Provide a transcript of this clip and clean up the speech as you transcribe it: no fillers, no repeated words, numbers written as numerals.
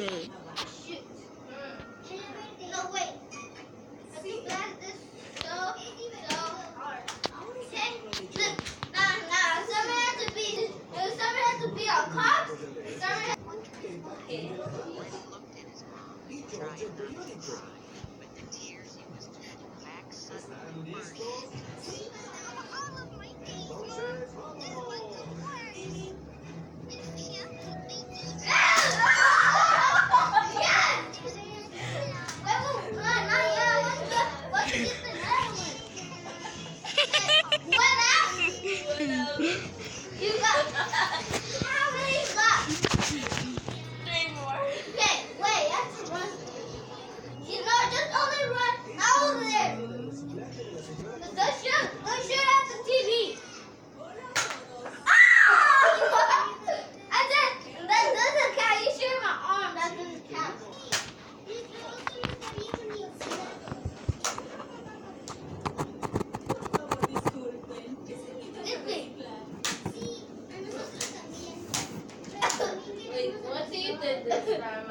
birthday. Shoot. No, wait. Have you planned this so hard? Okay? Look, nah. Some have to be on cops. Some have okay. You got how many you got? 3 more. Okay, wait, that's one. You know, just only run out over there. Don't shoot at the TV. I said that doesn't count. You shoot my arm. That doesn't count. Wait, what do you think this time?